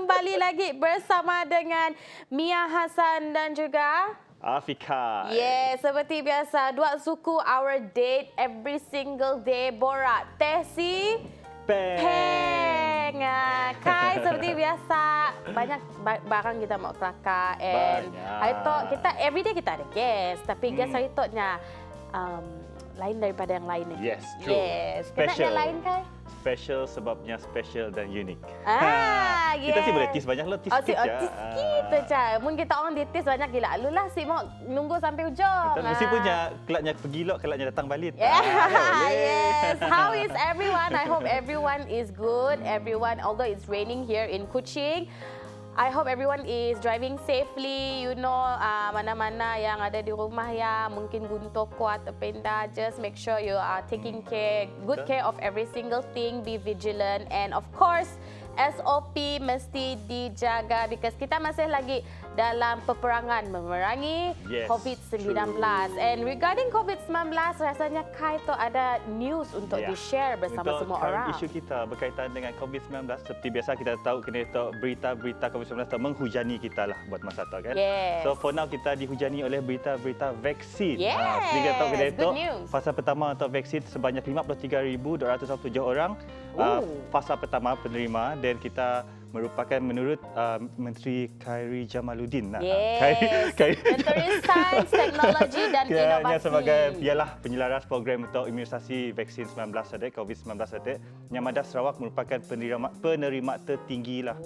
kembali lagi bersama dengan Mia Hassan dan juga Afika. Yes, seperti biasa, dua suku our date every single day borak Tesi Peng. Kai seperti biasa banyak barang kita mau kelakar and hari tu kita everyday kita ada guest tapi guest hari tu nya lain daripada yang lain. Yes, true. Yes. Special. Kenapa yang lain Kai? Special sebabnya special dan unik. Yes. Kita sih boleh tease banyak lah, tease sikit je. Tease kita je. Mungkin kita orang di tease banyak gila. Alulah si mau nunggu sampai ujung. Kita mesti punya kelaknya pergi lok, kelaknya datang balik. Yes. How is everyone? I hope everyone is good. Everyone, although it's raining here in Kuching, I hope everyone is driving safely. You know, mana-mana yang ada di rumah ya, mungkin guntur kuat, terpindah. Just make sure you are taking good care of every single thing. Be vigilant and of course, SOP mesti dijaga because kita masih lagi dalam peperangan memerangi COVID-19. And regarding COVID-19, rasanya Kai tu ada news untuk di-share bersama semua orang. Isu kita berkaitan dengan COVID-19, seperti biasa kita tahu kena tahu berita-berita COVID-19 menghujani kita lah buat masa tu kan. So for now kita dihujani oleh berita-berita vaksin. Seperti kita tahu kena tahu fasa pertama untuk vaksin sebanyak 53,247 orang. Fasa pertama penerima dan kita merupakan menurut Menteri Khairy Jamaluddin. Menteri Sains, Teknologi dan Inovasi. Sebagai penyelaras program untuk imunisasi vaksin 19 COVID-19 yang Madah Sarawak merupakan penerima tertinggi lah.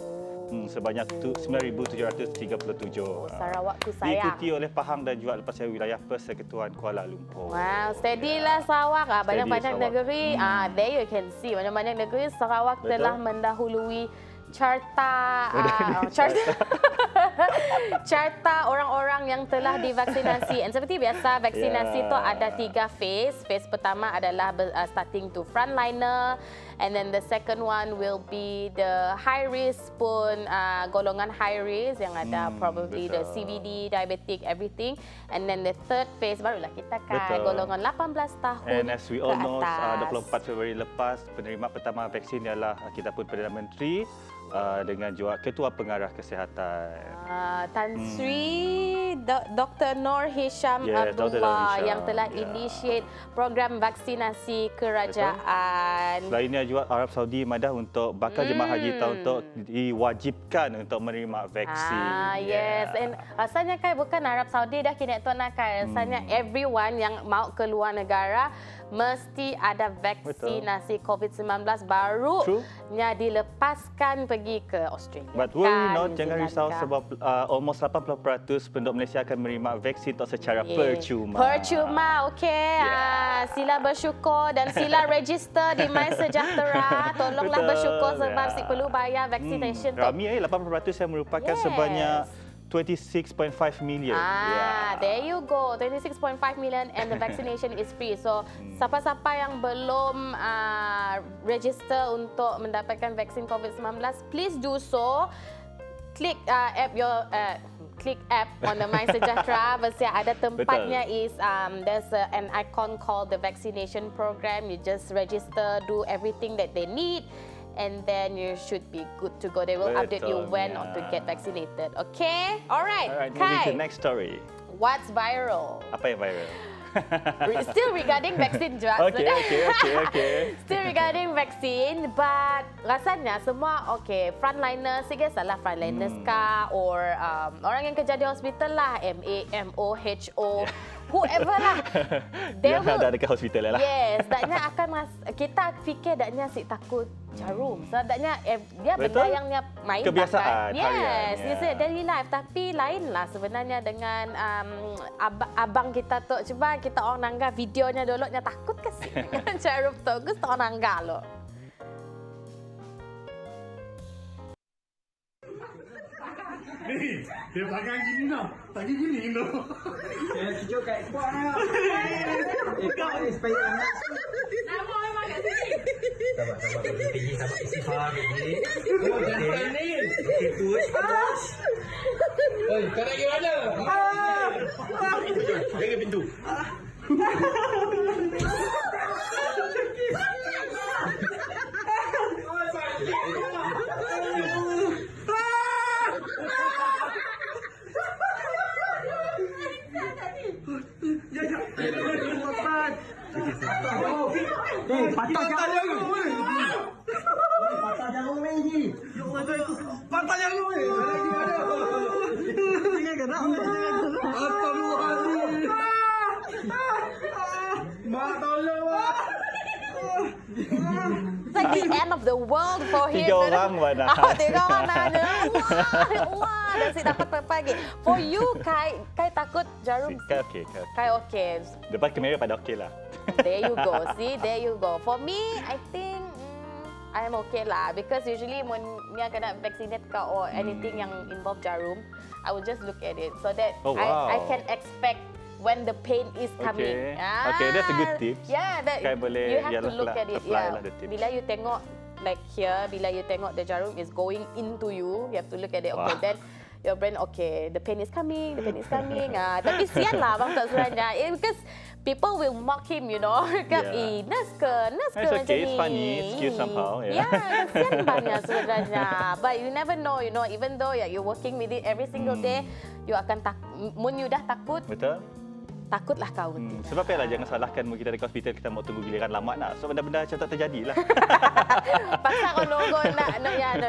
Sebanyak 9,737. Sarawakku sayang. Diikuti oleh Pahang dan juga lepas saya wilayah Persekutuan Kuala Lumpur. Wow, steady lah Sarawak. Banyak-banyak negeri. There you can see. Banyak-banyak negeri Sarawak telah mendahului carta orang-orang yang telah divaksinasi. Dan seperti biasa, vaksinasi itu ada 3 phase. Phase pertama adalah starting to frontliner. And then the second one will be the high risk pun, golongan high risk yang ada probably the CVD, diabetic, everything. And then the third phase barulah kita golongan 18 tahun And as we all know, ke atas. 24 Februari lepas, penerima pertama vaksin ialah kita pun Perdana Menteri dengan juga Ketua Pengarah Kesihatan. Tan Sri Dr. Nur Hisham Abdullah yang telah initiate program vaksinasi kerajaan. Selainnya juga Arab Saudi Madah untuk bakal jemaah haji tahun untuk diwajibkan untuk menerima vaksin. Yes, and rasanya Kai bukan Arab Saudi dah kini tu nak Kai. Rasanya everyone yang mau keluar negara mesti ada vaksinasi COVID-19 barunya dilepaskan pergi ke Australia. But worry not, jangan risau sebab almost 80% penduduk Malaysia akan menerima vaksin secara percuma. Percuma, okey. Sila bersyukur dan sila register di MySejahtera. Tolonglah bersyukur sebab si perlu bayar vaccination tu. Ramai 80% yang merupakan sebanyak 26.5 million. There you go. 26.5 million and the vaccination is free. So, siapa-siapa yang belum register untuk mendapatkan vaksin COVID-19, please do so. Klik app on the MySejahtera. Pasti ada tempatnya is there's an icon called the vaccination program. You just register, do everything that they need. And then you should be good to go. They will update you when to get vaccinated. Okay? Alright, Kai. Moving to next story. What's viral? Apa yang viral? Still regarding vaccine juga. Okay. Still regarding vaccine, but rasanya semua frontliner, sige salah frontliners kah or orang yang kerja di hospital lah, MA, MO, HO. Whoever lah. Yang ada dekat hospital lah. Yes, daknya akan kita fikir daknya si takut jarum. So daknya dia benda yang dia main kebiasaan harian. Yes, dia daily life tapi lainlah sebenarnya dengan abang kita tu. Cuba kita orang nangga videonya dulu nya takut ke sih dengan jarum tu. Gus tak nangga lo. Dia pakai gini tau. Pakai gini tau. Cucuk kat sport lah. Kau ni supaya anak. Nama memang kat sini. Sabar. Tinggi sabar. Istighfar. Oh, jangan ni. Okey, push. Oi, kau nak pergi mana? Jaga pintu. Pantai yang lu. Jangan kena. Astagfirullahaladzim. Mak tolong, Mak. It's like the end of the world for him. 3 orang mana? 3 orang mana? Wah, dah si dapat pagi. For you, Kai takut jarum. Kai okey. Kai okay. Depan kamera pada okey lah. There you go. See, there you go. For me, I think I'm okay lah. Because usually when Mia kena vaccinate or anything yang involve jarum, I will just look at it so that I can expect when the pain is coming. Okay, that's a good tips. Yeah, that boleh you have to look at it. Yeah. Lah Bila you tengok like here, bila you tengok the jarum is going into you, you have to look at it. Okay, then your brain, okay, the pain is coming. Tapi sian lah bang tak sebenarnya. Because people will mock him, you know. Nurse ke It's macam okay, ni. it's funny, it's cute somehow. Yeah, kesian banyak sebenarnya. But you never know, you know. Even though you're working with it every single day, you akan mun you dah takut. Betul. Takutlah kau. Sebab lah jangan salahkan kita di hospital kita mau tunggu giliran lama nak. So benda-benda macam tak terjadi lah. Paksa kau nunggu nak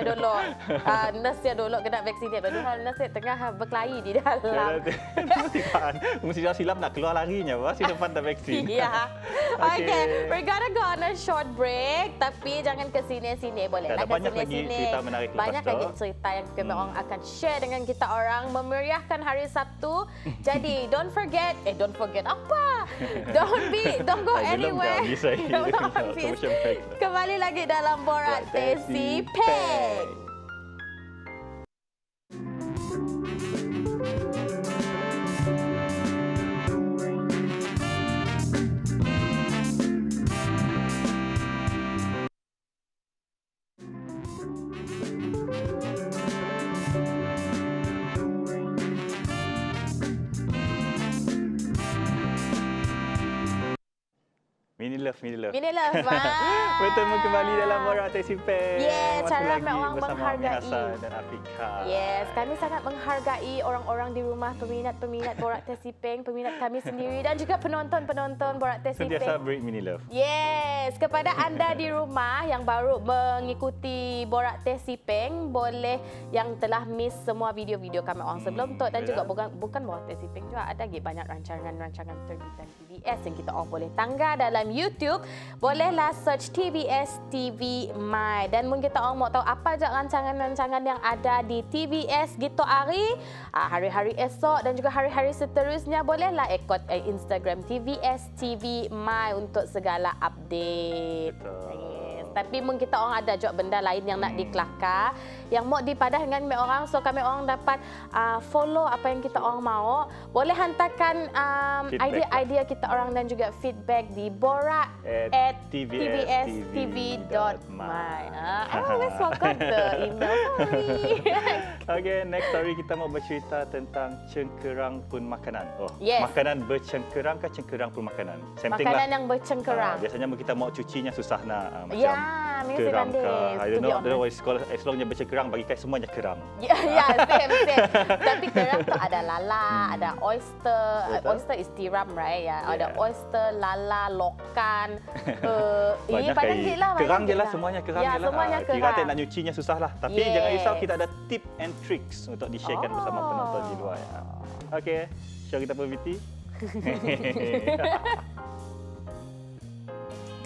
dulu. Nurse dia dulu kena vaksinate. Padahal nurse tengah berkelahi di dalam. Mesti silap nak keluar larinya. Masih depan dah vaksin. Yeah. Okay, we're gonna go on a short break. Tapi jangan ke sini-sini. Boleh lah ke banyak lagi sini-sini. cerita menarik lepas Banyak tu. lagi cerita yang kami orang akan share dengan kita orang. Memeriahkan hari Sabtu. Jadi, don't forget apa? Don't go anywhere. Don't habis. Kembali lagi dalam Borak Teh Peng. Mini love. Bertemu kembali dalam Borak Teh Peng. Yes, cara lagi orang bersama menghargai. Hasan dan Afika. Yes, kami sangat menghargai orang-orang di rumah, peminat-peminat Borak Teh Peng, peminat kami sendiri dan juga penonton-penonton Borak Teh Peng. Sentiasa beri mini love. Yes, kepada anda di rumah yang baru mengikuti Borak Teh Peng, boleh yang telah miss semua video-video kami orang sebelum tu dan juga bukan Borak Teh Peng juga, ada lagi banyak rancangan-rancangan terbitan TVS yang kita orang boleh tangga dalam YouTube. Bolehlah search TVS TV My. Dan mungkin kita orang mau tahu apa je rancangan-rancangan yang ada di TVS gitu hari-hari esok dan juga hari-hari seterusnya, bolehlah ikut Instagram TVS TV My untuk segala update. Betul. Tapi mungkin kita orang ada juga benda lain yang nak dikelakar, yang mau dipadah dengan kami orang, so kami orang dapat follow apa yang kita orang mau. Boleh hantarkan idea-idea kita orang dan juga feedback di borak@tvstv.my. I always forgot the email. Sorry. Okay, next story kita mau bercerita tentang cengkerang pun makanan. Yes. Makanan bercengkerang ke cengkerang pun makanan? Same thing Makanan lah. yang bercengkerang. Biasanya kita mau cucinya susah nak. Macam mesti kerang ke. banding. I don't know what it's called. As long as bercengkerang, bagi kai semuanya kerang. Ya, same. Tapi kerang tu ada lala, ada oyster. Oyster is tiram, right? Ya, ada oyster, lala, lokan. Ini padang je lah. Kerang je lah, semuanya kerang je lah. Semuanya kerang. Kira nak nyucinya susah lah. Tapi jangan risau, kita ada tip and tricks untuk di-sharekan bersama penonton di luar. Okay, show kita PVT.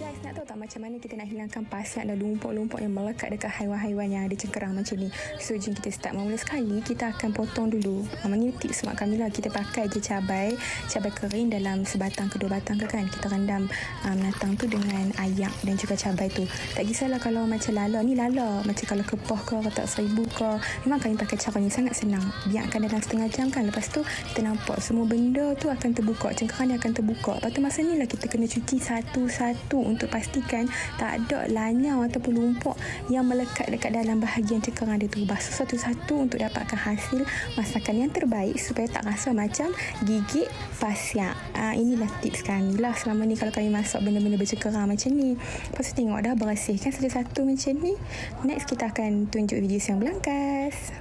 Guys, nak tahu tak macam mana kita nak hilangkan pasiat dan lumpur-lumpur yang melekat dekat haiwan-haiwan yang ada cengkerang macam ni? So, jom kita start. Mula sekali, kita akan potong dulu. Ini tips mak kami lah. Kita pakai je cabai kering dalam sebatang ke 2 batang ke kan. Kita rendam binatang tu dengan ayak dan juga cabai tu. Tak kisahlah kalau macam lala. Ni lala. Macam kalau kepoh ke, kotak 1000 ke. Memang kami pakai cara ni sangat senang. Biarkan dalam setengah jam kan. Lepas tu, kita nampak semua benda tu akan terbuka. Cengkerang ni akan terbuka. Lepas tu masa ni lah kita kena cuci satu-satu untuk pastikan tak ada lanyau ataupun lumpur yang melekat dekat dalam bahagian cengkerang dia tu. Basuh satu-satu untuk dapatkan hasil masakan yang terbaik supaya tak rasa macam gigit pasiak. Inilah tips kami lah selama ni kalau kami masak benda-benda bercengkerang macam ni. Lepas tu tengok dah bersihkan satu-satu macam ni. Next kita akan tunjuk video yang belangkas.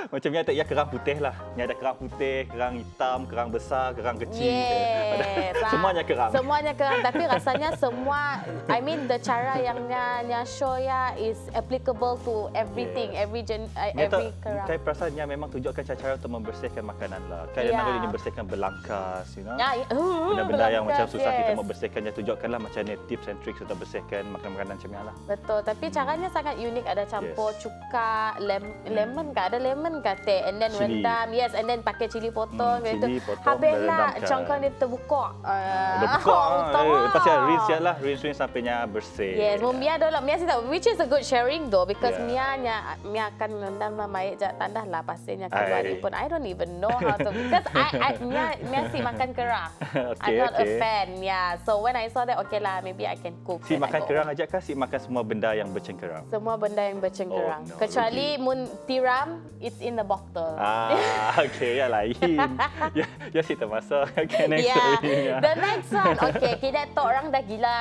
Macam ni ada kerang putih lah. Ni ada kerang putih, kerang hitam, kerang besar, kerang kecil. Yes. Semuanya kerang. Semuanya kerang. Tapi rasanya semua, I mean the cara yang nya show ya is applicable to everything, every kerang. Saya perasan yang memang tunjukkan cara untuk membersihkan makanan lah. Kan yeah. Ini bersihkan belangkas, you know. Benda-benda yang macam susah kita mau bersihkan, dia tunjukkanlah macam ni tips and tricks untuk bersihkan makanan-makanan macam ni lah. Betul, tapi caranya sangat unik. Ada campur cuka, lemon ke? Ada lemon ke teh? And then rendam, yes, and then pakai cili potong. Cili potong, habislah cangkang dia terbuka. Lepas tu rinse sampainya bersih. Yes, Mia dulu, Mia sih tahu, which is a good sharing though, because Mia akan rendam lah mai tandah lah pastinya keluar ni pun. I don't even know how to, because Mia sih makan kerang. I'm not a fan, yeah. So when I saw that, okay lah, maybe I can cook. Si makan kerang aja kah? Si makan semua benda yang bercengkerang? Semua benda yang bercengkerang. No, kecuali mun tiram, it's in the bottle. Okay, ya lain. Ya si termasuk. Okay, next story. The next one, okay, kita tu orang dah gila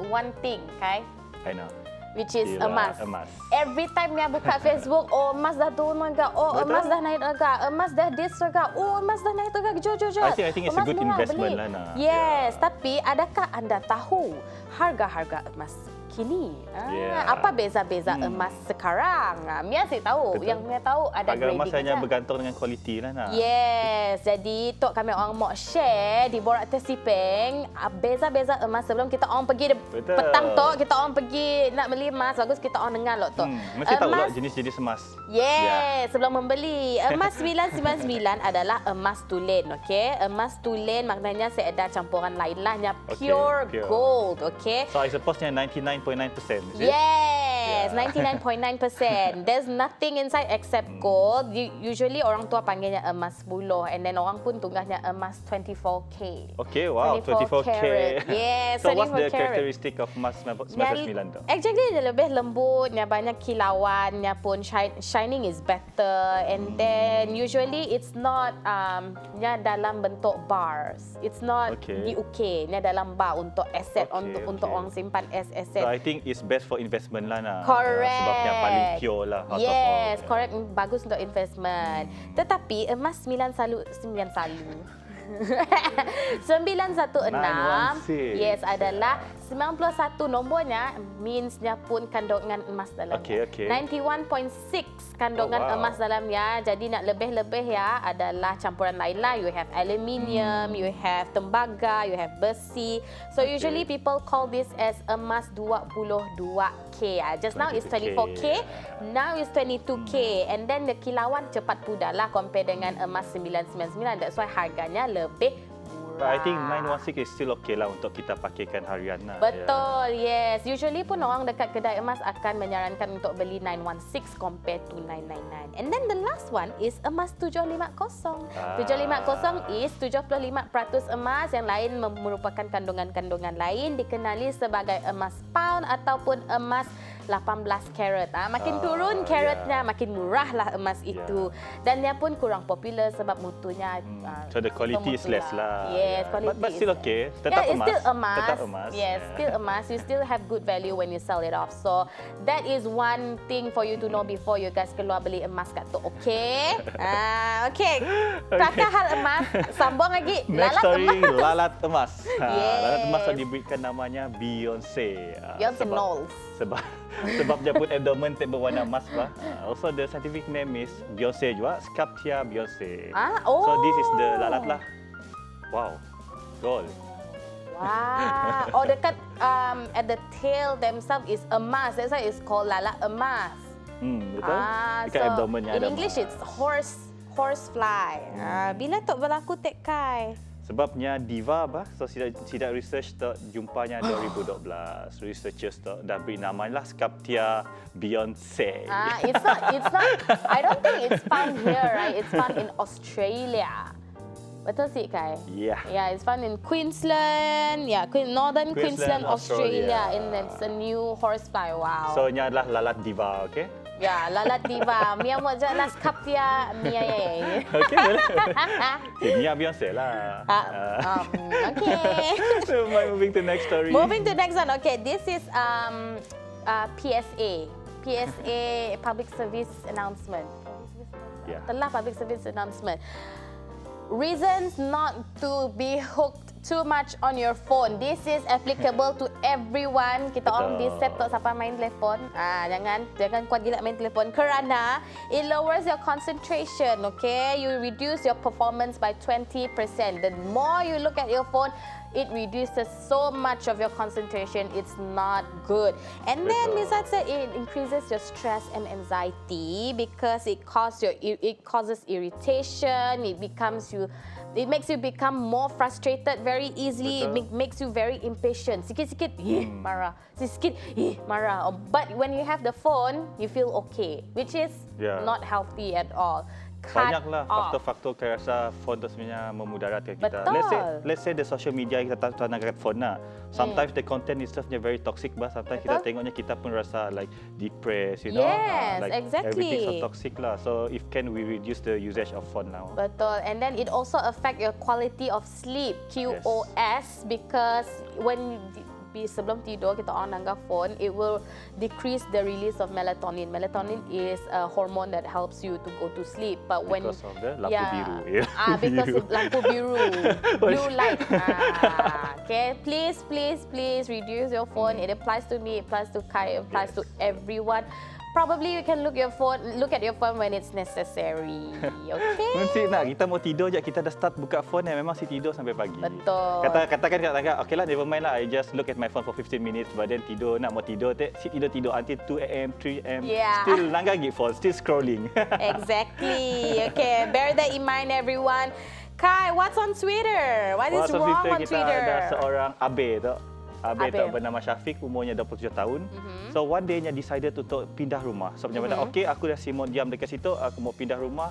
one thing, okay? I know. Which is Gila, emas. Every time dia buka Facebook, oh emas dah turun agak, oh emas dah naik agak, emas dah this agak, oh emas dah naik agak, jom. I think it's a good investment lah, Nah. Yes, tapi adakah anda tahu harga-harga emas kini? Apa beza-beza emas sekarang? Mia sih tahu. Betul. Yang Mia tahu ada harga grading. emas hanya bergantung dengan kualiti lah, Nah. Yes, jadi tok kami orang mau share di Borak Tersiping beza-beza emas sebelum kita orang pergi petang tok, kita orang pergi nak beli emas, bagus kita orang dengar loh tok. Mesti tahu lah jenis-jenis emas. Yes, sebelum membeli. Emas 999 adalah emas tulen, okey? Emas tulen maknanya saya ada campuran lain lah, pure gold, okey? So I suppose 99.9%. Yes, 99.9%. There's nothing inside except gold. Usually orang tua panggilnya emas 10 and then orang pun tunggahnya emas 24K. Okay, wow, 24K. Yes, so what's the carat. characteristic of emas 99 tu? Actually dia lebih lembut, banyak kilauannya pun shining is better, and then usually it's not dalam bentuk bars. It's not diukir, dalam bar untuk aset, untuk orang simpan aset. So I think it's best for investment lah, Nah. Correct. Sebabnya paling pure lah. Yes, correct. Bagus untuk investment. Tetapi emas 916 yes adalah 91 nombornya, meansnya pun kandungan emas dalamnya. 91.6 kandungan emas dalamnya. Jadi nak lebih-lebih ya adalah campuran lain lah. You have aluminium, you have tembaga, you have besi. So usually people call this as emas 22K. Just now it's 24K, now it's 22K. And then the kilauan cepat pudar lah compare dengan emas 999. That's why harganya lebih But I think 916 is still okay lah untuk kita pakaikan harian lah. Betul, yes. Usually pun orang dekat kedai emas akan menyarankan untuk beli 916 compared to 999. And then the last one is emas 750. 750 is 75% emas, yang lain merupakan kandungan-kandungan lain, dikenali sebagai emas pound ataupun emas 18 karat. Makin turun karatnya, makin murah lah emas itu. Dan dia pun kurang popular sebab mutunya so the quality is less lah. Yes, quality but still okay. Tetap emas. Still emas. Tetap emas. Yes, still emas. You still have good value when you sell it off. So that is one thing for you to know before you guys keluar beli emas kat tu. Okay? Okay. Kakak hal emas. Sambung lagi. Next story, lalat emas. Yes. Lalat emas diberikan namanya Beyonce. Beyonce Knowles. Sebab dia pun abdomen berwarna emas bah. Also the scientific name is Beyonce juga, Scarptia Beyonce. So this is the lalat lah. Wow, gold. Wow. Oh, dekat at the tail themselves is emas. That's why it's called lalat emas. Betul. Dekat abdomennya ada. In English it's horsefly. Bila tu berlaku Tek Kai? Sebabnya diva bah. So sidak research tu jumpanya 2012. Researchers tu dah beri nama lah Scarptia Beyonce. It's not. I don't think it's found here, right? It's found in Australia. Betul sih, Kai? Yeah. Yeah, it's found in Queensland. Yeah, Northern Queensland, Australia. And it's a new horsefly. Wow. So, ini adalah lalat diva, okay? Ya, lalat diva. Mia mau jelas Scarptia Mia. Okay, boleh. Mia Beyonce lah. Okay. So, moving to next story. Moving to next one. Okay, this is PSA. PSA public service announcement. Yeah. Telah public service announcement. Reasons not to be hooked too much on your phone. This is applicable to everyone. Kita orang di-set tak siapa main telefon. Jangan kuat gila main telefon kerana it lowers your concentration, okay? You reduce your performance by 20%. The more you look at your phone, it reduces so much of your concentration. It's not good. And then besides that, it increases your stress and anxiety because it causes irritation. It makes you become more frustrated very easily. It makes you very impatient. Sikit-sikit, marah. Sikit, marah. But when you have the phone, you feel okay, which is not healthy at all. Banyaklah faktor-faktor saya rasa phone tu sebenarnya memudaratkan kita. Betul. Let's say the social media kita tanam kat phone lah. Sometimes the content itselfnya very toxic, but sometimes kita tengoknya kita pun rasa like depressed, you know. Yes, like exactly. Everything so toxic lah. So if can we reduce the usage of phone now. Betul. And then it also affect your quality of sleep, QoS, because when sebelum tidur kita on angkat phone, it will decrease the release of melatonin. Melatonin is a hormone that helps you to go to sleep. But Because of the lampu biru. Because of lampu biru, blue light. Okay, please reduce your phone. It applies to me, it applies to Kai, it applies to everyone. Probably you can look at your phone when it's necessary. Okay? Mesti nak kita mau tidur je kita dah start buka phone yang memang si tidur sampai pagi. Betul. Katakan okay lah, never mind lah, I just look at my phone for 15 minutes, but then tidur, nak mau tidur, tidur until 2 AM, 3 AM, still langgar gig phone, still scrolling. Exactly. Okay, bear that in mind, everyone. Kai, what's on Twitter? What is wrong on Twitter? Kita ada seorang Abe tu. Abe bernama Syafiq, umurnya 27 tahun. So one day-nya decided untuk pindah rumah. So macam mana, okay, aku dah mau diam dekat situ, aku mau pindah rumah.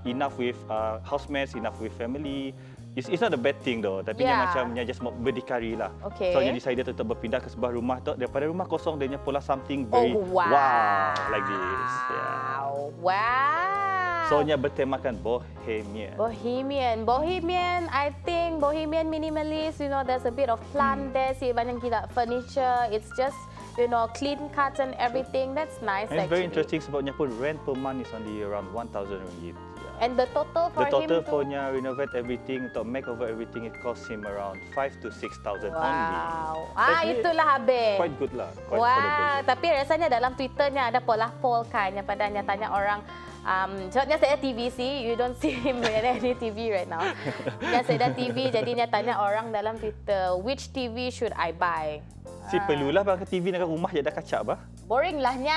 Enough with housemates, enough with family. It's not a bad thing though, tapi dia macamnya just mau berdikari lah. Okay. So dia decided untuk berpindah ke sebuah rumah tu. Daripada rumah kosong, dia punya something very wow like this. Wow. So-nya bertemakan bohemian. Bohemian. I think bohemian minimalist. You know, there's a bit of plant there. See, banyak kita furniture. It's just, you know, clean cuts and everything. That's nice. And it's very interesting sebabnya pun rent per month is only around 1,000 ringgit. And the total for him for renovate everything, to make over everything, it costs him around 5,000 to 6,000 only. Itulah habis. Quite good lah. Tapi rasanya dalam Twitternya ada poll kan, yang padanya tanya orang. Sebabnya saya TVC, you don't see him with any TV right now. Saya dah TV, jadinya tanya orang dalam Twitter, which TV should I buy? Perlulah bang TV dekat rumah je dah kacak bah. Boring lahnya.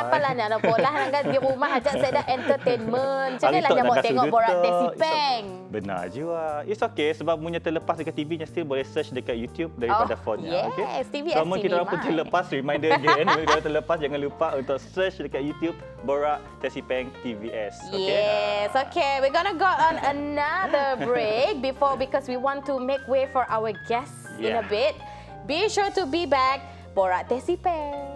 Apalah nak polah nak di rumah aja saya dah entertainment. Janganlah nak mau tengok borak Desi Peng. Benar juga. It's okay sebab punya terlepas dekat TV nya still boleh search dekat YouTube daripada phone nya. Yes, TVS. Sama kita pun terlepas reminder again. Kalau terlepas jangan lupa untuk search dekat YouTube Borak Desi Peng TVS. Okay? Yes. Okay, we're gonna go on another break because we want to make way for our guests in a bit. Be sure to be back. Borak Desi Peng.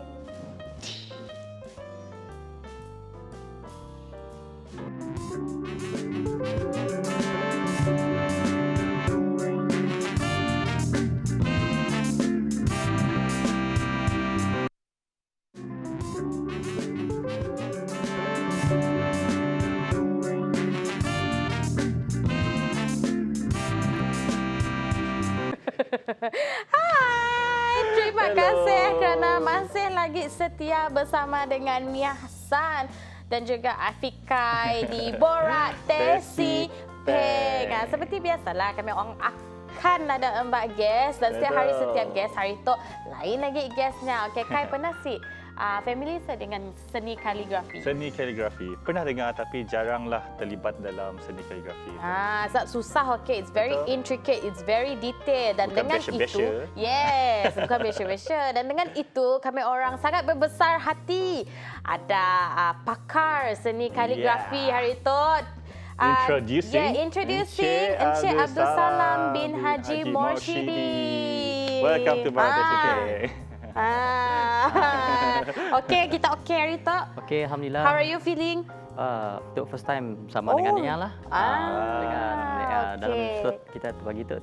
Hai, terima kasih kerana masih lagi setia bersama dengan Mia Hassan dan juga Afikai di Borak Desi Peng. Seperti biasalah kami orang akan ada empat guest dan setiap hari guest, hari itu lain lagi guestnya. Okay, Kai pernah familiar dengan seni kaligrafi? Seni kaligrafi. Pernah dengar tapi jaranglah terlibat dalam seni kaligrafi. Susah, okay. It's very intricate, it's very detailed. Dan bukan dengan besya-besya. itu, yes, bukan besya-besya. Dan dengan itu, kami orang sangat berbesar hati. Ada pakar seni kaligrafi hari itu. Introducing Encik Abdul Salam bin Haji Morshidi. Welcome to Borak Desi Peng. Okay, kita okay hari tu. Okay, alhamdulillah. How are you feeling? Untuk first time sama dengan Nia lah. Dalam slot kita bagi untuk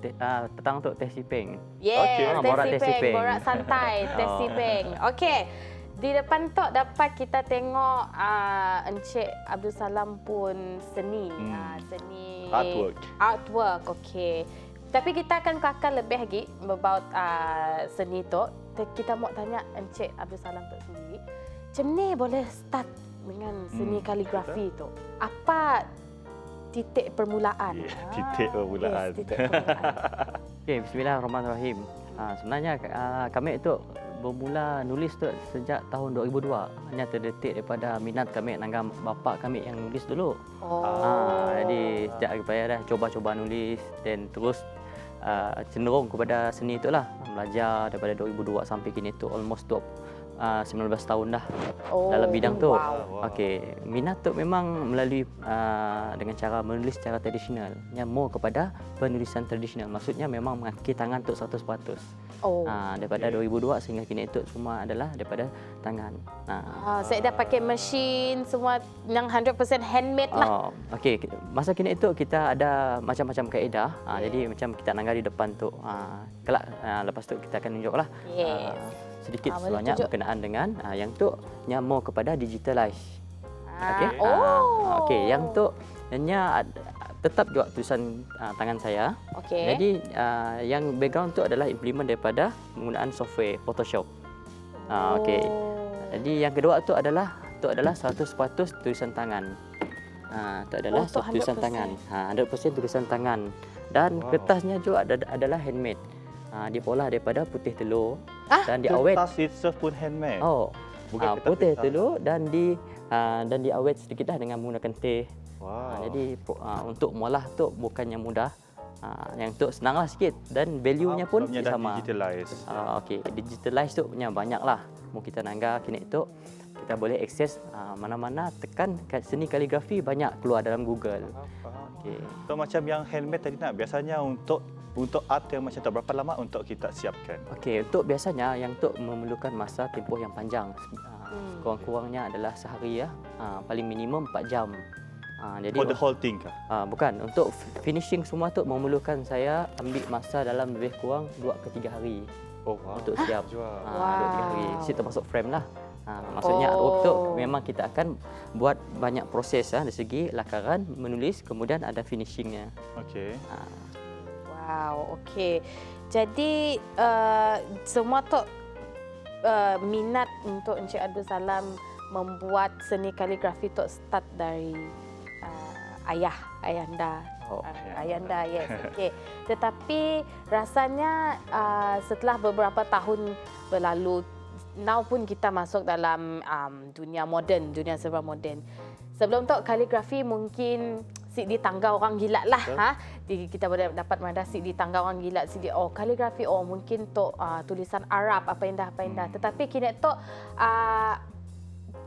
petang untuk Desi Peng. Yes, Borak Desi Peng. Borak santai Desi Peng. Okay. Di depan tu dapat kita tengok Encik Abdul Salam pun seni. Seni artwork, okey. Tapi kita akan kakak lebih lagi about seni tu. Kita mau tanya Encik Abdul Salam tu sendiri. Macam ni boleh start dengan seni kaligrafi tu? Apa titik permulaan? Titik permulaan. Yes, titik permulaan. Okey, bismillahirrahmanirrahim. Sebenarnya kami itu bermula nulis tu sejak tahun 2002. Hanya terdetik daripada minat kami dengan bapa kami yang nulis dulu. Jadi sejak daripada dah coba-coba nulis dan terus cenderung kepada seni itulah. Belajar daripada 2002 sampai kini tu almost 19 tahun dah dalam bidang tu. Okey, minat tu memang melalui dengan cara menulis secara tradisional. Yang more kepada penulisan tradisional. Maksudnya memang mengakir tangan tu 100%. Daripada 2002 sehingga kini itu semua adalah daripada tangan. Saya dah pakai mesin semua yang 100% handmade lah. Okey, masa kini itu kita ada macam-macam kaedah. Jadi macam kita nanggar di depan tu. Kelak lepas tu kita akan tunjuklah. Sedikit sebanyak berkenaan dengan yang tu nyamuk kepada digitalize. Okey. Okey, yang tu hanya tetap juga tulisan tangan saya. Okey. Jadi yang background tu adalah implement daripada penggunaan software Photoshop. Okey. Jadi yang kedua tu adalah 100% tulisan tangan. Itu adalah tulisan tangan. 100% tulisan tangan. Dan kertasnya juga adalah handmade. Diolah daripada putih telur dan diawet. Kertas itself pun handmade. Bukan putih telur dan diawet sedikitlah dengan menggunakan teh. Jadi untuk molah tu bukannya mudah. Yang tu senanglah sikit dan value-nya pun sama. Digitalize. Okey, digitalize tu punya banyaklah. Mau kita nanggar kini tu kita boleh akses mana-mana tekan seni kaligrafi banyak keluar dalam Google. Okey. So macam yang handmade tadi nak biasanya untuk art yang macam tu berapa lama untuk kita siapkan? Okey, untuk biasanya yang tu memerlukan masa tempoh yang panjang. Kurang-kurangnya adalah sehari ya. Paling minimum 4 jam. Jadi for the whole thing kah? Bukan, untuk finishing semua tu memerlukan saya ambil masa dalam lebih kurang 2 ke 3 hari. Untuk siap. 2 ke 3 hari. Itu termasuk frame lah. Maksudnya artwork tu memang kita akan buat banyak proses dari segi lakaran, menulis, kemudian ada finishingnya. Okey. Wow, okey. Jadi semua tu minat untuk Encik Abdul Salam membuat seni kaligrafi tu start dari ayahanda. Ayahanda, yes. Okey. Tetapi rasanya setelah beberapa tahun berlalu, now pun kita masuk dalam dunia moden, dunia serba moden. Sebelum tu kaligrafi mungkin di tangga orang gila lah. Kita boleh dapat mandas di tangga orang gila. Kaligrafi, mungkin tu tulisan Arab, apa indah. Tetapi kini tu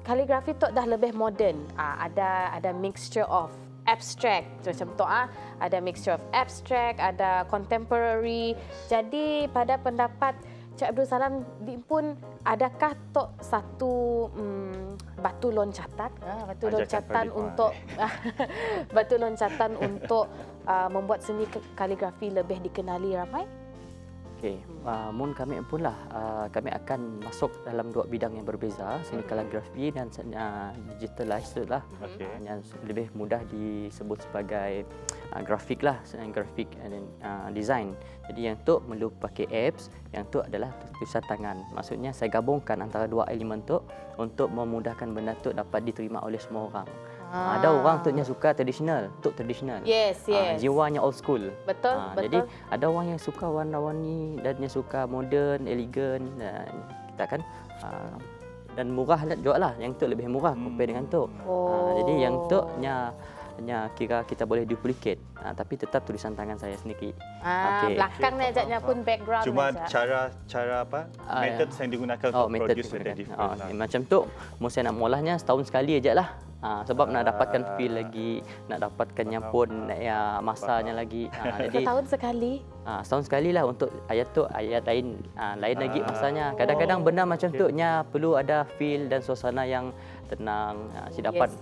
kaligrafi tu dah lebih moden. Ada mixture of abstract macam tu. Ada mixture of abstract, ada contemporary. Jadi pada pendapat Cik Abdul Salam pun adakah tok satu batu loncatan untuk membuat seni kaligrafi lebih dikenali ramai? Okey, mun kami pun lah kami akan masuk dalam 2 bidang yang berbeza, seni kaligrafi dan digitalize lah. Yang lebih mudah disebut sebagai grafik lah, grafik and design. Jadi yang tu perlu pakai apps, yang tu adalah tulisan tangan. Maksudnya saya gabungkan antara 2 elemen tu untuk memudahkan benda tu dapat diterima oleh semua orang. Ada orang tu yang suka tradisional, Yes. Jiwanya old school. Betul. Jadi ada orang yang suka warna-warni dan yang suka modern, elegan, dan kita akan dan murah juga lah. Yang tu lebih murah compare dengan tu. Jadi yang tu hanya kira kita boleh duplicate, tapi tetap tulisan tangan saya sendiri. Belakangnya ajaknya pun background. Cuma cara apa? Method yang digunakan untuk produce different. Macam tu, mau saya nak molahnya setahun sekali aja lah. Sebab nak dapatkan feel lagi, nak dapatkannya pun masanya lagi. Jadi setahun sekali. Setahun sekali lah untuk ayat lain lagi masanya. Kadang-kadang benda macam tu nya perlu ada feel dan suasana yang tenang. Dapat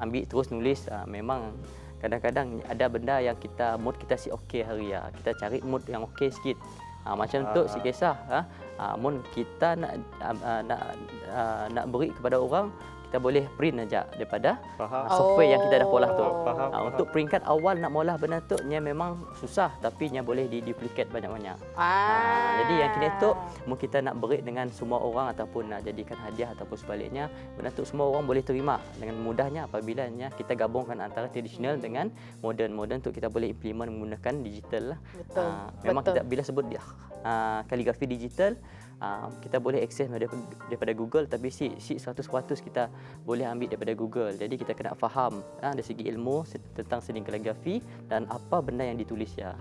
ambil terus nulis. Memang kadang-kadang ada benda yang mood kita si okey hari ya. Kita cari mood yang okey sikit. Macam tu si kisah. Mun kita nak beri kepada orang, kita boleh print aja daripada software yang kita dah polah tu. Untuk peringkat awal nak molah benda tu nya memang susah, tapi nya boleh duplicate banyak-banyak. Jadi yang kini tu mun kita nak beri dengan semua orang ataupun nak jadikan hadiah ataupun sebaliknya, benda tu semua orang boleh terima dengan mudahnya apabila nya kita gabungkan antara tradisional dengan moden tu kita boleh implement menggunakan digital lah. Betul. Memang kita bila sebut kaligrafi digital, kita boleh akses daripada Google, tapi si 100% kita boleh ambil daripada Google. Jadi kita kena faham dari segi ilmu tentang seni kaligrafi dan apa benda yang ditulis ya.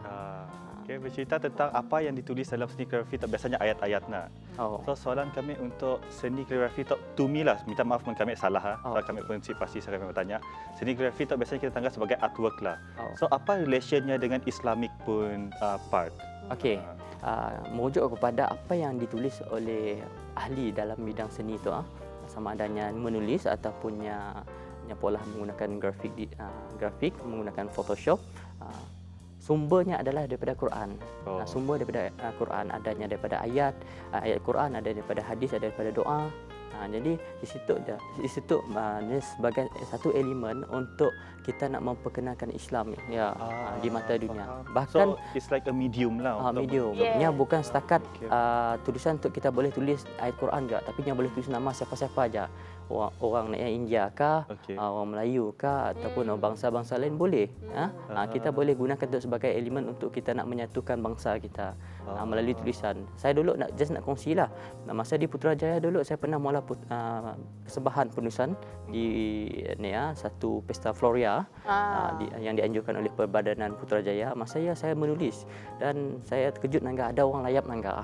Okay, bercerita tentang apa yang ditulis dalam seni kaligrafi tak biasanya ayat-ayat nak. So soalan kami untuk seni kaligrafi tak, to me lah, minta maaf kami salah soal kami pun pasti saya kami bertanya. Seni kaligrafi tak biasanya kita tangkap sebagai artwork lah. So apa relationnya dengan Islamic pun part? Okey. Merujuk kepada apa yang ditulis oleh ahli dalam bidang seni itu, sama adanya menulis ataupun pola menggunakan grafik menggunakan Photoshop. Sumbernya adalah daripada Quran. Sumber daripada Quran, adanya daripada ayat Quran, ada daripada hadis, ada daripada doa. Jadi di situ sebagai satu elemen untuk kita nak memperkenalkan Islam di mata dunia. Bahkan so it's like a medium lah. Medium. Nya bukan setakat tulisan untuk kita boleh tulis ayat Quran juga, tapi yang boleh tulis nama siapa-siapa aja. Orang India kah, orang Melayu kah, ataupun bangsa-bangsa lain boleh. Kita boleh gunakan itu sebagai elemen untuk kita nak menyatukan bangsa kita melalui tulisan. Saya dulu nak kongsi lah. Masa di Putrajaya dulu saya pernah mula persembahan penulisan di satu pesta Floria yang dianjurkan oleh Perbadanan Putrajaya. Masa saya menulis dan saya terkejut nangga ada orang layap nangga.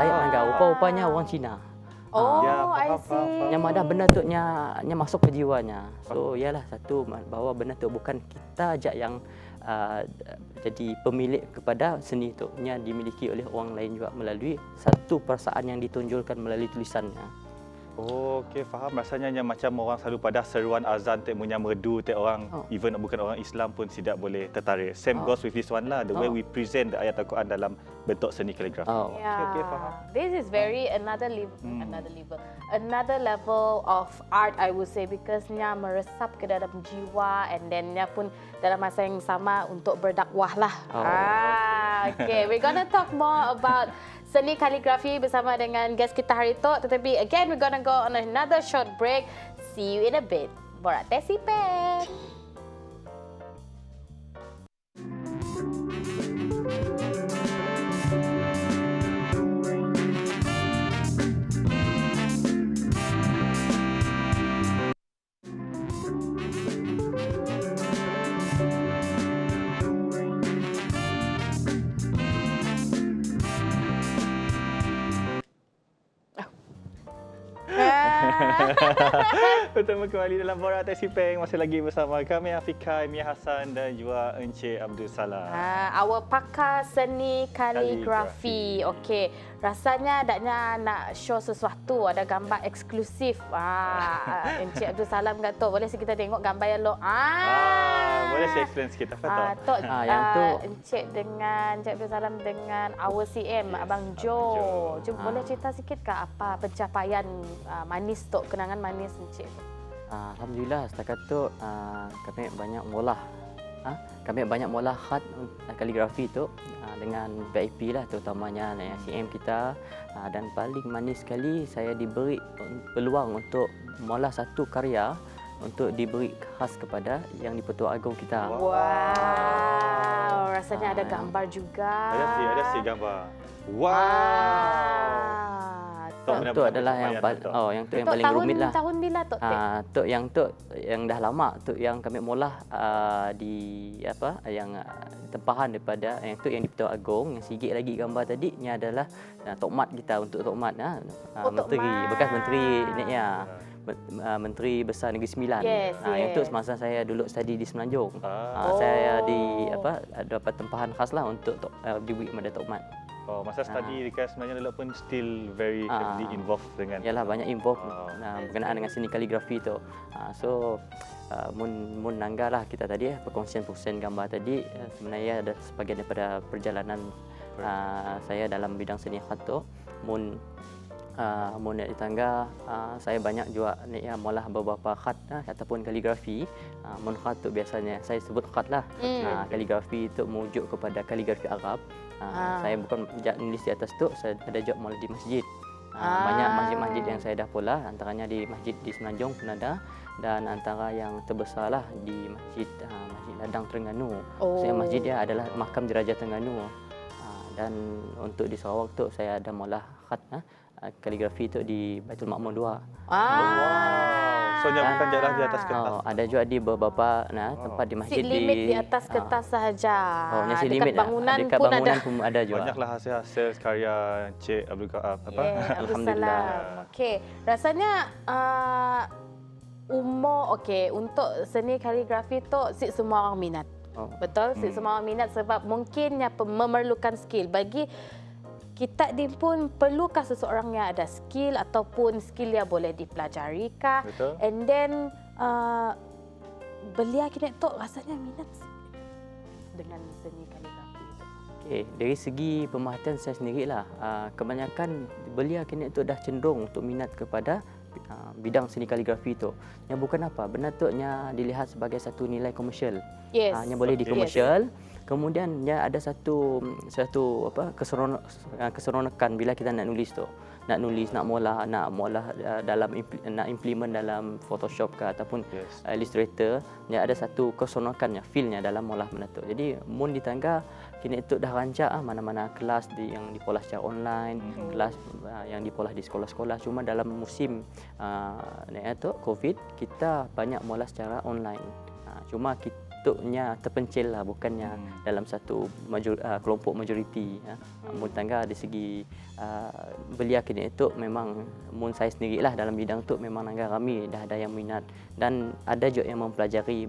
Layap nangga rupa-rupanya orang Cina. I see. Yang mana benda tu nya masuk ke jiwanya. So ialah satu bahawa benda tu bukan kita aja yang jadi pemilik kepada seni tu, nya dimiliki oleh orang lain juga melalui satu perasaan yang ditunjukkan melalui tulisannya. Okey, faham. Rasanya macam orang selalu pada seruan azan tek punya merdu tek orang even bukan orang Islam pun tidak boleh tertarik. Same goes with this one lah, the way we present the ayat Al-Quran dalam bentuk seni kaligrafi. Okay, faham. This is very another level of art, I would say, because nya meresap ke dalam jiwa and then nya pun dalam masa yang sama untuk berdakwah lah. Okay, we're gonna talk more about seni kaligrafi bersama dengan guest kita hari itu. Tetapi again, we're gonna go on another short break. See you in a bit. Borak Tesi Peng. Bertemu kembali dalam Borak Tesi Peng. Masih lagi bersama kami Afika, Mia Hassan dan juga Encik Abdul Salam. Our pakar seni kaligrafi. Okey, rasanya adanya nak show sesuatu, ada gambar eksklusif. Encik Abdul Salam kata, boleh kita tengok gambar yang lo. Boleh saya explain sikit apa tu? Yang tu Encik Abdul Salam dengan our CM Abang Jo. Boleh cerita sikit ke apa pencapaian manis tu, kenangan manis Encik? Alhamdulillah, setakat tu kami banyak molah. Kami banyak molah khat kaligrafi tu dengan VIP lah, terutamanya CM kita. Dan paling manis sekali, saya diberi peluang untuk molah satu karya untuk diberi khas kepada Yang di-Pertuan Agong kita. Wow, rasanya ada gambar juga. Ada si gambar. Wow. Itu adalah yang paling rumit lah. Tahun bila tu? Yang dah lama tu, yang kami molah yang tempahan daripada yang di-Pertuan Agong. Yang sikit lagi gambar tadi ni adalah tokmat kita, untuk tokmat menteri, bekas menteri Menteri Besar Negeri Sembilan. Yang tu semasa saya dulu study di Semenanjung. Saya dapat tempahan khas lah untuk diberi kepada tokmat. Masa study dekat sebenarnya dulu pun still very heavily involved dengan. Yalah, banyak involved berkenaan dengan seni kaligrafi tu. So mun nanggalah kita tadi perkongsian gambar tadi sebenarnya ada sebahagian daripada perjalanan Saya dalam bidang seni khat tu, mun nak di tangga, saya banyak juga ni ya molah beberapa khat ataupun kaligrafi. Mun khat tu biasanya saya sebut khat lah. Kaligrafi itu merujuk kepada kaligrafi Arab. Saya bukan nulis di atas tu, saya ada job molah di masjid. Banyak masjid-masjid yang saya dah pola, antaranya di masjid di Semenanjung pun ada, dan antara yang terbesarlah di Masjid Ladang Terengganu. Saya masjid dia adalah Makam Diraja Terengganu. Dan untuk di Sarawak tu saya ada molah khat kaligrafi tu di Baitul Makmur 2. So bukan jalan di atas kertas. Ada juga di beberapa tempat di masjid Seat limit di atas kertas sahaja. Seat Dekat limit bangunan dekat pun bangunan ada. pun ada juga. Banyaklah hasil karya Cik Abdul Kaab Alhamdulillah. Okey, rasanya untuk seni kaligrafi tu semua orang minat. Betul, semua orang minat sebab mungkinnya memerlukan skill. Bagi kita ni pun perlukah seseorang yang ada skill ataupun skill yang boleh dipelajari kah? Betul. And then belia kini tu rasanya minat dengan seni kaligrafi itu. Okey, dari segi pemerhatian saya sendirilah, kebanyakan belia kini tu dah cenderung untuk minat kepada bidang seni kaligrafi itu. Yang bukan apa, benda tu nya dilihat sebagai satu nilai komersial. Yes. Yang boleh dikomersial. Kemudian ya ada satu keseronokan bila kita nak nulis tu. Nak nulis, nak molah dalam nak implement dalam Photoshop ke ataupun Illustrator, ya ada satu keseronokannya, feel-nya dalam molah benda tu. Jadi mun di tangga kini itu dah rancak mana-mana kelas yang dipolah secara online, kelas yang dipolah di sekolah-sekolah. Cuma dalam musim COVID, kita banyak molah secara online. Cuma kita terpencil lah, bukannya dalam satu kelompok majoriti. Mun tangga dari segi belia kini itu memang mun saya sendirilah dalam bidang tu memang agak ramai dah ada yang minat dan ada juga yang mempelajari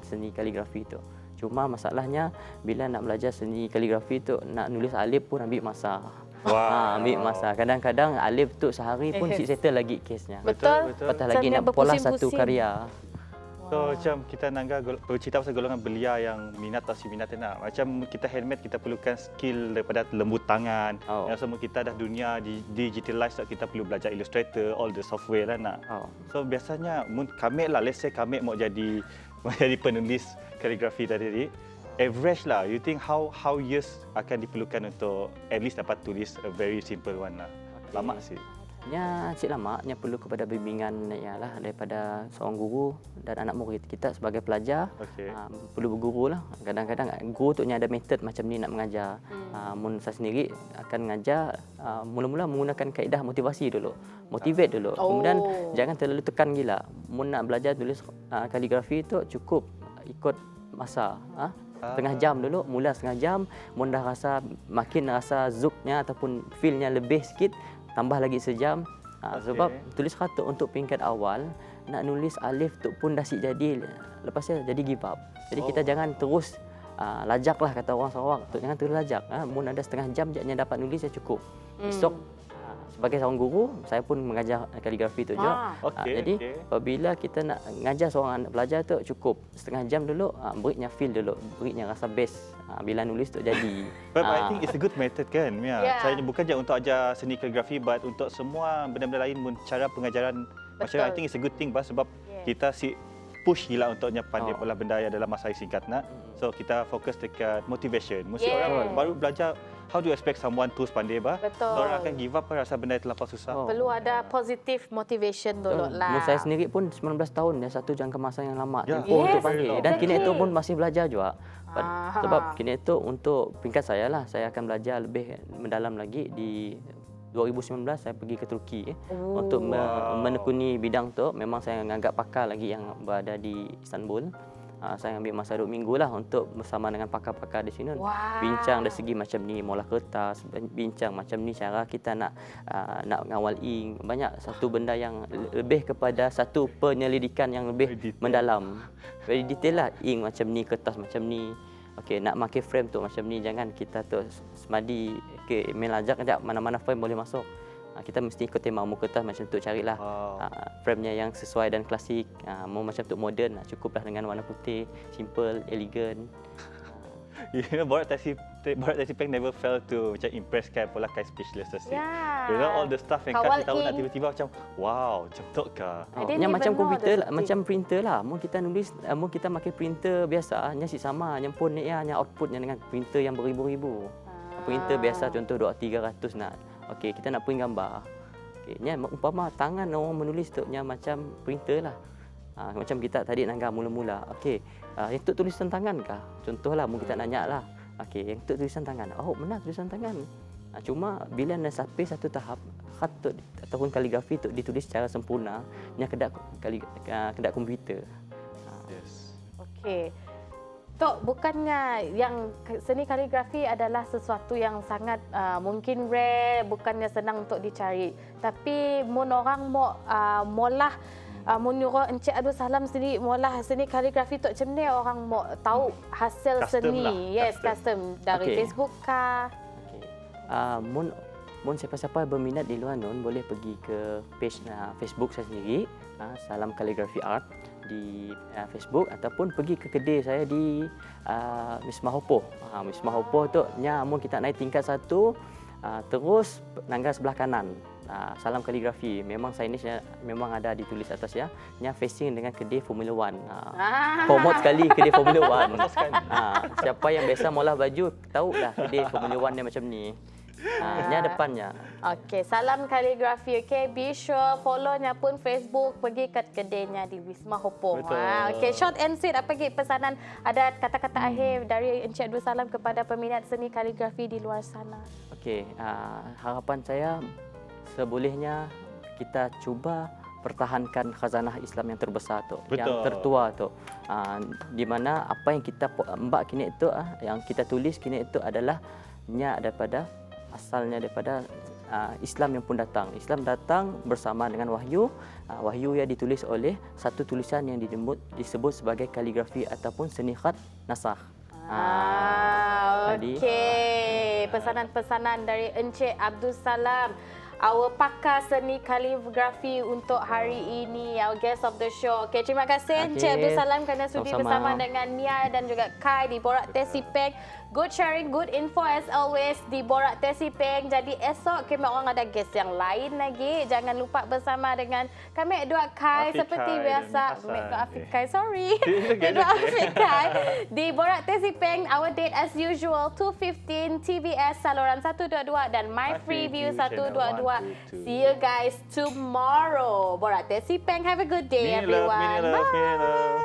seni kaligrafi itu. Cuma masalahnya bila nak belajar seni kaligrafi tu nak nulis alif pun ambil masa. Ambil masa. Kadang-kadang alif tu sehari pun settle lagi kesnya. Betul. Patah lagi nak pola satu karya. So macam kita nangga bercerita pasal golongan belia yang minat atau si minat nak. Macam kita handmade, kita perlukan skill daripada lembut tangan. Yang semua kita dah dunia digitalize, kita perlu belajar Illustrator, all the software lah nak. So biasanya kami lah, let's say kami mau jadi penulis kaligrafi tadi. Average lah, you think how years akan diperlukan untuk at least dapat tulis a very simple one lah. Lama sih. Cik lama, perlu kepada bimbingan daripada seorang guru dan anak murid kita sebagai pelajar. Perlu berguru lah. Kadang-kadang guru tu ada metod macam ni nak mengajar. Mun saya sendiri akan mengajar mula-mula menggunakan kaedah motivasi dulu. Motivate dulu. Kemudian jangan terlalu tekan gila. Mun nak belajar tulis kaligrafi tu cukup ikut masa. Setengah jam dulu, mula setengah jam. Mun dah makin rasa zuknya ataupun feel-nya lebih sikit, tambah lagi sejam. Sebab tulis khat tu untuk peringkat awal, nak nulis alif tu pun dah sik jadi, lepasnya jadi give up. Jadi kita jangan terus lajak lah, kata orang Sarawak tu, jangan terus lajak. Mun ada setengah jam je dapat nulis ya cukup. Esok sebagai seorang guru, saya pun mengajar kaligrafi tu juga. Jadi apabila kita nak mengajar seorang anak pelajar tu, cukup setengah jam dulu, berinya feel dulu, berinya rasa best. Bila nulis tu jadi. But I think it's a good method kan, Mia. Saya bukan je untuk ajar seni kaligrafi, but untuk semua benda-benda lain, cara pengajaran macam I think it's a good thing sebab kita push gila untuknya pandai pola benda yang dalam masa singkat nak. So kita fokus dekat motivation. Mesti orang baru belajar, how do you expect someone terus pandai bah? Orang akan give up rasa benda yang terlampau susah. Perlu ada positive motivation dulu lah. Saya sendiri pun 19 tahun dah satu jangka masa yang lama untuk pandai. Dan kini itu pun masih belajar juga. Sebab kini itu untuk peringkat saya lah, saya akan belajar lebih mendalam lagi. Di 2019 saya pergi ke Turki untuk menekuni bidang tu. Memang saya menganggap pakar lagi yang berada di Istanbul. Saya ambil masa 2 minggu lah untuk bersama dengan pakar-pakar di sini. Bincang dari segi macam ni molah kertas, bincang macam ni cara kita nak ngawal ink. Banyak satu benda yang lebih kepada satu penyelidikan yang lebih mendalam. Very detail lah, ink macam ni, kertas macam ni. Okey, nak pakai frame tu macam ni, jangan kita tu semadi main ajak kejap mana-mana frame boleh masuk. Kita mesti ikut tema muka kertas macam tu, carilah frame-nya yang sesuai dan klasik. Mau macam tu moden, cukuplah dengan warna putih, simple, elegan. Bawa Borat Tesi Peng never fail to macam impress Kai pula Kai speechless tu. Yeah. You know all the stuff yang Kawal Kai tahu nak ing. tiba-tiba macam wow, cepat ke. I didn't Nya even macam know komputer, there's a macam printer lah. Mun kita nulis, mun kita pakai printer biasa, nya si sama, nya pun ni nya outputnya dengan printer yang beribu-ribu. Printer biasa contoh 200-300 nak. Okey, kita nak print gambar. Okey, nya umpama tangan orang menulis tu nya macam printer lah. Macam kita tadi nanggam mula-mula. Okey, yang tu tulisan tangan kah? Contohlah mun kita nanya lah. Okey, yang tu tulisan tangan. Oh, benar tulisan tangan. Cuma bila nak sampai satu tahap khat tu ataupun kaligrafi tu ditulis secara sempurna, nya kedak komputer. Yes. Okey. Tok, bukannya yang seni kaligrafi adalah sesuatu yang sangat mungkin rare, bukannya senang untuk dicari. Tapi mun orang molah menyuruh Encik Abdul Salam sendiri molah seni kaligrafi tu macam ni orang mau tahu hasil Custom seni. lah. Yes, custom dari Okey. Facebook kah? Mun siapa-siapa berminat di luar nun boleh pergi ke page Facebook saya sendiri, Salam Kaligrafi Art di Facebook, ataupun pergi ke kedai saya di Wisma Hopoh. Wisma Hopoh tu nya mun kita naik tingkat 1 terus nangga sebelah kanan. Salam Kaligrafi, memang signage memang ada ditulis atas ya. Nya facing dengan kedai Formula 1. Promote sekali kedai Formula 1. Siapa yang biasa molah baju tahu dah kedai Formula 1 ni macam ni. Nya depannya. Okey, Salam Kaligrafi. Okey, be sure follow-nya pun Facebook, pergi ke kedainya di Wisma Hopoh. Betul. Okey, short and sweet, apa lagi pesanan, ada kata-kata akhir dari Encik Abdul Salam kepada peminat seni kaligrafi di luar sana? Okey, harapan saya sebolehnya kita cuba pertahankan khazanah Islam yang terbesar tu, yang Betul. tertua tu. Di mana apa yang kita mbak kini itu yang kita tulis kini itu adalah nya daripada asalnya daripada Islam yang pun datang. Islam datang bersama dengan wahyu. Wahyu yang ditulis oleh satu tulisan yang disebut sebagai kaligrafi ataupun seni khat nasakh. Tadi. Okey, pesanan-pesanan dari Encik Abdul Salam, our pakar seni kaligrafi untuk hari ini, our guest of the show. Okey, terima kasih Encik Abdul Salam kerana sudi bersama dengan Nia dan juga Kai di Borak Tesi Peng. Good sharing, good info as always di Borak Tesi Peng. Jadi esok kami orang ada guest yang lain lagi. Jangan lupa bersama dengan kami dua Kai Afiq seperti Kai biasa. dan Hasan. Mek Afiq Kai, sorry. Okay. Mek Afiq Kai di Borak Tesi Peng. Our date as usual 2:15 TVS saluran 122 dan My Free View 122. See you guys tomorrow. Borak Tesi Peng. Have a good day, everyone. Mini love, mini love.